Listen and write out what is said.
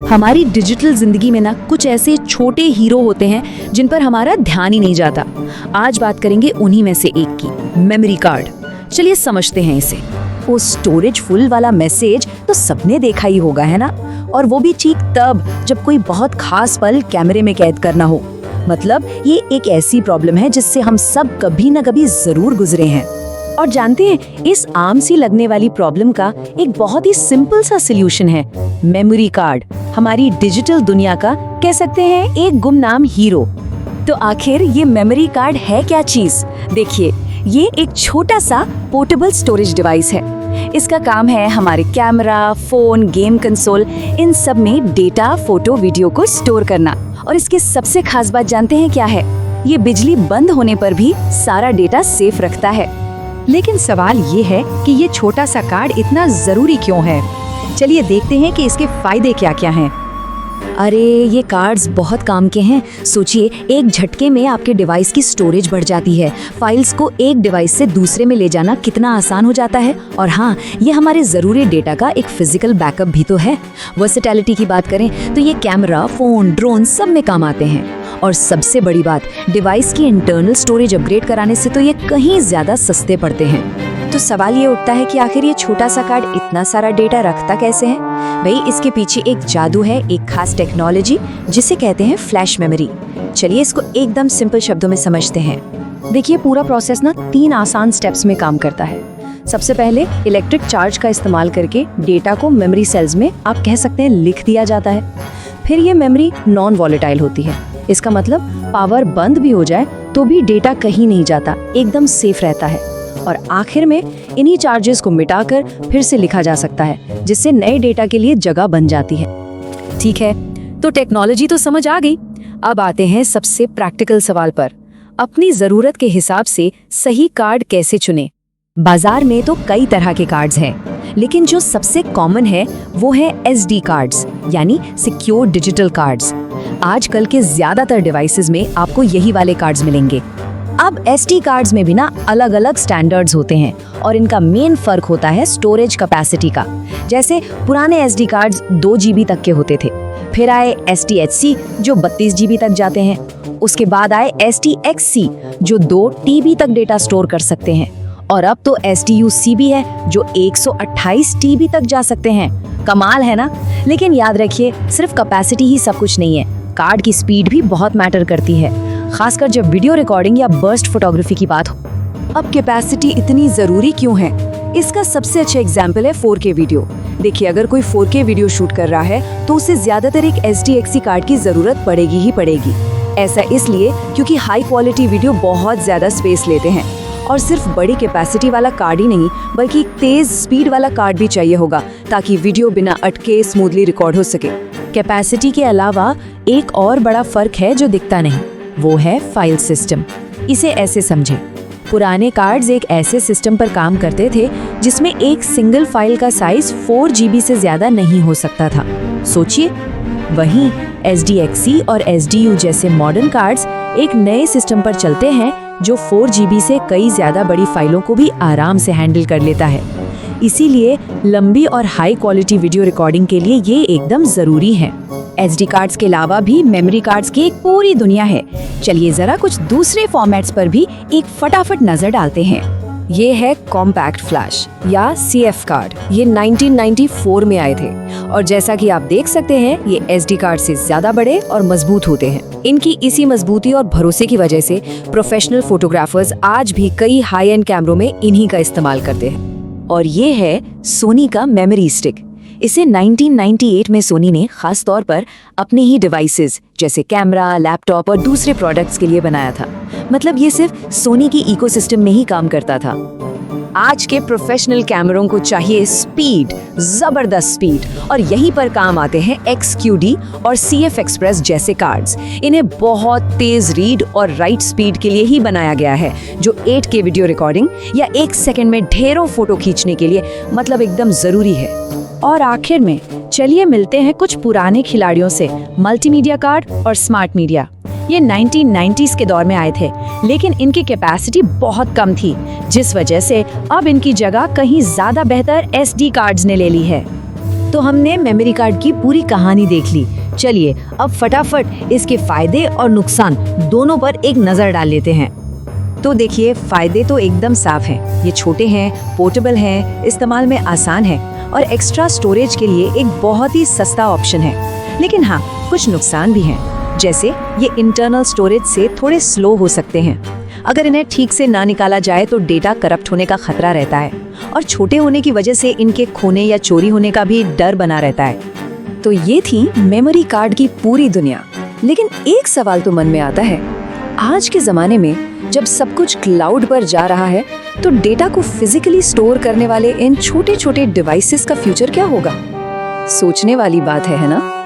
हमारी डिजिटल जिंदगी में ना कुछ ऐसे छोटे हीरो होते हैं जिन पर हमारा ध्यान ही नहीं जाता। आज बात करेंगे उन्हीं में से एक की, मेमोरी कार्ड। चलिए समझते हैं इसे। वो स्टोरेज फुल वाला मैसेज तो सबने देखा ही होगा, है ना? और वो भी ठीक तब जब कोई बहुत खास पल कैमरे में कैद करना हो। मतलब ये एक ऐसी प्रॉब्लम है जिससे हम सब कभी ना कभी जरूर गुजरे हैं। और जानते हैं, इस आम सी लगने वाली प्रॉब्लम का एक बहुत ही सिंपल सा सलूशन है, मेमोरी कार्ड। हमारी डिजिटल दुनिया का कह सकते हैं एक गुमनाम हीरो। तो आखिर ये मेमोरी कार्ड है क्या चीज? देखिए, ये एक छोटा सा पोर्टेबल स्टोरेज डिवाइस है। इसका काम है हमारे कैमरा, फोन, गेम कंसोल, इन सब में डेटा, फोटो, वीडियो को स्टोर करना। और इसकी सबसे खास बात जानते हैं क्या है? ये बिजली बंद होने पर भी सारा डेटा सेफ रखता है। लेकिन सवाल ये है कि ये छोटा सा कार्ड इतना जरूरी क्यों है? चलिए देखते हैं कि इसके फायदे क्या क्या हैं। अरे ये कार्ड्स बहुत काम के हैं। सोचिए, एक झटके में आपके डिवाइस की स्टोरेज बढ़ जाती है। फाइल्स को एक डिवाइस से दूसरे में ले जाना कितना आसान हो जाता है। और हाँ, ये हमारे ज़रूरी डेटा का एक फिजिकल बैकअप भी तो है। वर्सेटैलिटी की बात करें तो ये कैमरा, फोन, ड्रोन सब में काम आते हैं। और सबसे बड़ी बात, डिवाइस की इंटरनल स्टोरेज अपग्रेड कराने से तो ये कहीं ज़्यादा सस्ते पड़ते हैं। तो सवाल ये उठता है कि आखिर ये छोटा सा कार्ड इतना सारा डेटा रखता कैसे है? भाई, इसके पीछे एक जादू है, एक खास टेक्नोलॉजी जिसे कहते हैं फ्लैश मेमोरी। चलिए इसको एकदम सिंपल शब्दों में समझते हैं। देखिए, पूरा प्रोसेस ना 3 आसान स्टेप्स में काम करता है। सबसे पहले इलेक्ट्रिक चार्ज का इस्तेमाल करके डेटा को मेमोरी सेल्स में आप कह सकते हैं लिख दिया जाता है। फिर ये मेमोरी नॉन वॉलेटाइल होती है। इसका मतलब पावर बंद भी हो जाए तो भी डेटा कहीं नहीं जाता, एकदम सेफ रहता है। और आखिर में इन्हीं चार्जेस को मिटाकर फिर से लिखा जा सकता है, जिससे नए डेटा के लिए जगह बन जाती है। ठीक है, तो टेक्नोलॉजी तो समझ आ गई। अब आते हैं सबसे प्रैक्टिकल सवाल पर। अपनी जरूरत के हिसाब से सही कार्ड कैसे चुने? बाजार में तो कई तरह के कार्ड्स हैं, लेकिन जो सबसे कॉमन है वो है SD कार्ड्स, यानी सिक्योर डिजिटल कार्ड्स। आजकल के ज्यादातर डिवाइसेस में आपको यही वाले कार्ड्स मिलेंगे। अब SD कार्ड्स में भी ना अलग अलग स्टैंडर्ड्स होते हैं और इनका मेन फर्क होता है स्टोरेज कैपेसिटी का। जैसे पुराने SD कार्ड्स 2 GB तक के होते थे, फिर आए SDHC जो 32 GB तक जाते हैं, उसके बाद आए SDXC जो 2 TB तक डेटा स्टोर कर सकते हैं, और अब तो SDUC भी है जो 128 TB तक जा सकते हैं। कमाल है ना? लेकिन याद रखिए, सिर्फ कैपेसिटी ही सब कुछ नहीं है, कार्ड की स्पीड भी बहुत मैटर करती है, खासकर जब वीडियो रिकॉर्डिंग या बर्स्ट फोटोग्राफी की बात हो। अब कैपेसिटी इतनी जरूरी क्यों है? इसका सबसे अच्छा एग्जाम्पल है 4K वीडियो। देखिए, अगर कोई 4K वीडियो शूट कर रहा है तो उसे ज्यादातर एक SDXC कार्ड की जरूरत पड़ेगी ही पड़ेगी। ऐसा इसलिए क्योंकि हाई क्वालिटी वीडियो बहुत ज्यादा स्पेस लेते हैं। और सिर्फ बड़ी कैपेसिटी वाला कार्ड ही नहीं, बल्कि तेज स्पीड वाला कार्ड भी चाहिए होगा ताकि वीडियो बिना अटके स्मूथली रिकॉर्ड हो सके। कैपेसिटी के अलावा एक और बड़ा फर्क है जो दिखता नहीं, वो है फाइल सिस्टम। इसे ऐसे समझें, पुराने कार्ड्स एक ऐसे सिस्टम पर काम करते थे जिसमें एक सिंगल फाइल का साइज 4 GB से ज्यादा नहीं हो सकता था। सोचिए, वहीं SDXC और SDU जैसे मॉडर्न कार्ड्स एक नए सिस्टम पर चलते हैं जो 4 GB से कई ज्यादा बड़ी फाइलों को भी आराम से हैंडल कर लेता है। इसीलिए लंबी और हाई क्वालिटी वीडियो रिकॉर्डिंग के लिए ये एकदम जरूरी है। SD कार्ड्स के अलावा भी मेमोरी कार्ड्स की एक पूरी दुनिया है। चलिए जरा कुछ दूसरे फॉर्मेट्स पर भी एक फटाफट नजर डालते हैं। ये है कॉम्पैक्ट फ्लैश या CF कार्ड। ये 1994 में आए थे और जैसा कि आप देख सकते हैं, ये SD कार्ड से ज्यादा बड़े और मजबूत होते हैं। इनकी इसी मजबूती और भरोसे की वजह से प्रोफेशनल फोटोग्राफर्स आज भी कई हाई एंड कैमरों में इन्हीं का इस्तेमाल करते हैं। और ये है सोनी का मेमोरी स्टिक। इसे 1998 में सोनी ने खास तौर पर अपने ही डिवाइसेस जैसे कैमरा, लैपटॉप और दूसरे प्रोडक्ट्स के लिए बनाया था। मतलब ये सिर्फ सोनी की इकोसिस्टम में ही काम करता था। आज के प्रोफेशनल कैमरों को चाहिए स्पीड, जबरदस्त स्पीड, और यहीं पर काम आते हैं XQD और CF एक्सप्रेस जैसे कार्ड्स। इन्हें बहुत तेज रीड और राइट स्पीड के लिए ही बनाया गया है, जो 8K वीडियो रिकॉर्डिंग या 1 सेकंड में ढेरों फोटो खींचने के लिए मतलब एकदम जरूरी है। और आखिर में चलिए मिलते हैं कुछ पुराने खिलाड़ियों से, मल्टीमीडिया कार्ड और स्मार्ट मीडिया। ये 1990s के दौर में आए थे, लेकिन इनकी कैपेसिटी बहुत कम थी, जिस वजह से अब इनकी जगह कहीं ज्यादा बेहतर SD कार्ड्स ने ले ली है। तो हमने मेमोरी कार्ड की पूरी कहानी देख ली। चलिए अब फटाफट इसके फायदे और नुकसान दोनों पर एक नजर डाल लेते हैं। तो देखिए, फायदे तो एकदम साफ हैं। ये छोटे हैं, पोर्टेबल हैं, इस्तेमाल में आसान है और एक्स्ट्रा स्टोरेज के लिए एक बहुत ही सस्ता ऑप्शन है। लेकिन हाँ, कुछ नुकसान भी हैं, जैसे ये इंटरनल स्टोरेज से थोड़े स्लो हो सकते हैं। अगर इन्हें ठीक से ना निकाला जाए तो डेटा करप्ट होने का खतरा रहता है और छोटे होने की वजह से इनके खोने या चोरी होने का भी डर बना रहता है। तो ये थी मेमोरी कार्ड की पूरी दुनिया। लेकिन एक सवाल तो मन में आता है, आज के जमाने में जब सब कुछ क्लाउड पर जा रहा है तो डेटा को फिजिकली स्टोर करने वाले इन छोटे छोटे डिवाइसेस का फ्यूचर क्या होगा? सोचने वाली बात है ना?